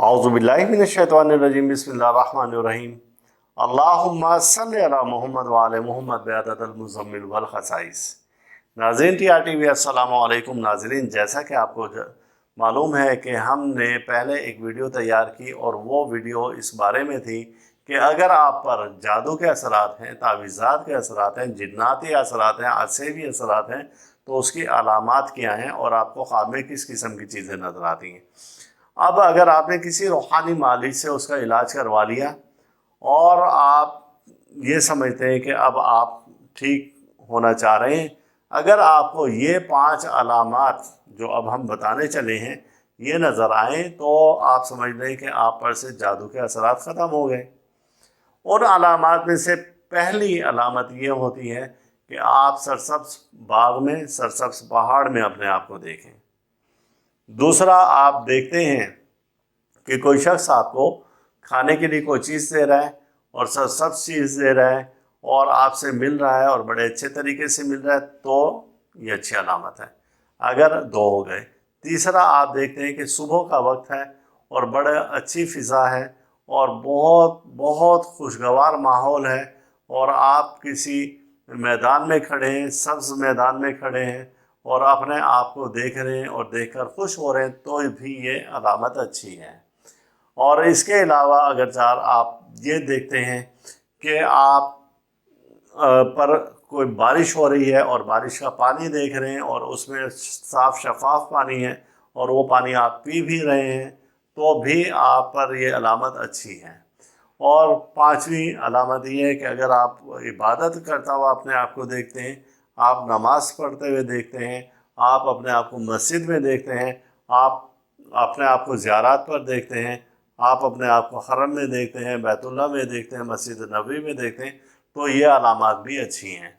औज़ुबिल्लाहि मिनश्शैतानिर्रजीम बिस्मिल्लाहिर्रहमानिर्रहीम अल्लाहुम्मा सल्लि अला मुहम्मद व आले मुहम्मद बिअददिल मुज़म्मिल वल खसाइस। नाज़रीन TRTV अस्सलामु अलैकुम। नाज़रीन, जैसा कि आपको मालूम है कि हमने पहले एक वीडियो तैयार की और वो वीडियो इस बारे में थी कि अगर आप पर जादू के असरात हैं, तावीज़ात के असरात हैं, जिन्नाती असरात हैं, असेबी असरात हैं, तो उसकी अलामात क्या हैं और आपको ख्वाब में किस किस्म की चीज़ें नज़र आती हैं। अब अगर आपने किसी रूहानी मालिक से उसका इलाज करवा लिया और आप ये समझते हैं कि अब आप ठीक होना चाह रहे हैं, अगर आपको ये 5 अलामात जो अब हम बताने चले हैं ये नज़र आएँ, तो आप समझ लें कि आप पर से जादू के असरात ख़त्म हो गए। उन अलामात में से पहली अलामत ये होती है कि आप सरसब्ज़ बाग में, सरसब्ज़ पहाड़ में अपने आप को देखें। दूसरा, आप देखते हैं कि कोई शख्स आपको खाने के लिए कोई चीज़ दे रहा है और सरसब्ज़ चीज़ दे रहा है और आपसे मिल रहा है और बड़े अच्छे तरीके से मिल रहा है, तो ये अच्छी अलामत है। अगर 2 हो गए। तीसरा, आप देखते हैं कि सुबह का वक्त है और बड़ा अच्छी फ़िज़ा है और बहुत बहुत खुशगवार माहौल है और आप किसी मैदान में खड़े हैं, सब्ज़ मैदान में खड़े हैं और अपने आप को देख रहे हैं और देखकर खुश हो रहे हैं, तो भी ये अलामत अच्छी है। और इसके अलावा अगर आप ये देखते हैं कि आप पर कोई बारिश हो रही है और बारिश का पानी देख रहे हैं और उसमें साफ़ शफाफ पानी है और वो पानी आप पी भी रहे हैं, तो भी आप पर ये अलामत अच्छी है। और 5वीं अलामत ये है कि अगर आप इबादत करता हुआ अपने आप को देखते हैं, आप नमाज़ पढ़ते हुए देखते हैं, आप अपने आप को मस्जिद में देखते हैं, आप अपने आप को ज़ियारत पर देखते हैं, आप अपने आप को हरम में देखते हैं, बैतुल्लाह में देखते हैं, मस्जिद नबवी में देखते हैं, तो ये अलामात भी अच्छी हैं।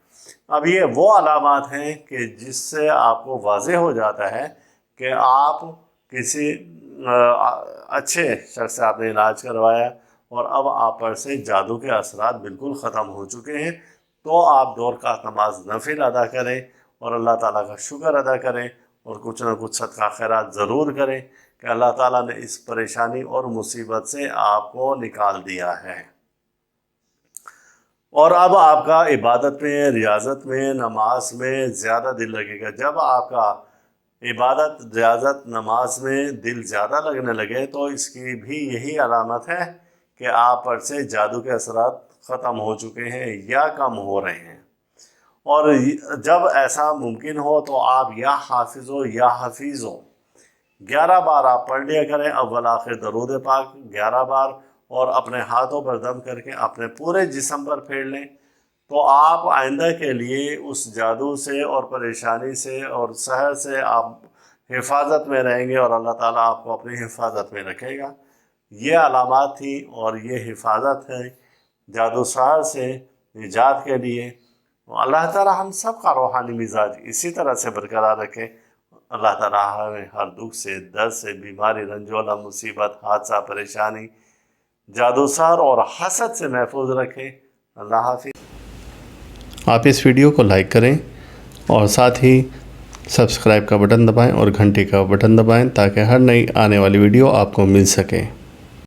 अब ये वो अलामात हैं कि जिससे आपको वाज़ेह हो जाता है कि आप किसी अच्छे शख्स से आपने इलाज करवाया और अब आप पर से जादू के असरात बिल्कुल ख़त्म हो चुके हैं, तो आप 2 रकात नमाज नफिल अदा करें और अल्लाह ताला का शुक्र अदा करें और कुछ ना कुछ सदका खैरात ज़रूर करें कि अल्लाह ताला ने इस परेशानी और मुसीबत से आपको निकाल दिया है। और अब आपका इबादत में, रियाज़त में, नमाज में ज़्यादा दिल लगेगा। जब आपका इबादत, रियाज़त, नमाज में दिल ज़्यादा लगने लगे, तो इसकी भी यही अलामत है कि आप पर से जादू के असरात ख़त्म हो चुके हैं या कम हो रहे हैं। और जब ऐसा मुमकिन हो तो आप या हाफिज़ो या हफीज़ो 11 बार आप पढ़ लिया करें, अव्वल आखिर दरूद पाक 11 बार, और अपने हाथों पर दम करके अपने पूरे जिस्म पर फेर लें, तो आप आइंदा के लिए उस जादू से और परेशानी से और सहर से आप हिफाजत में रहेंगे और अल्लाह ताला आपको अपनी हिफाजत में रखेगा। ये अलामात थी और ये हिफाजत है जादू सहर से निजात के लिए। अल्लाह ताला हम सब का रूहानी मिजाज इसी तरह से बरकरार रखे। अल्लाह ताला हमें हर दुख से, दर्द से, बीमारी, रंजोला, मुसीबत, हादसा, परेशानी, जादू सहर और हसद से महफूज रखे। अल्लाह हाफिज़। आप इस वीडियो को लाइक करें और साथ ही सब्सक्राइब का बटन दबाएं और घंटी का बटन दबाएं ताकि हर नई आने वाली वीडियो आपको मिल सके।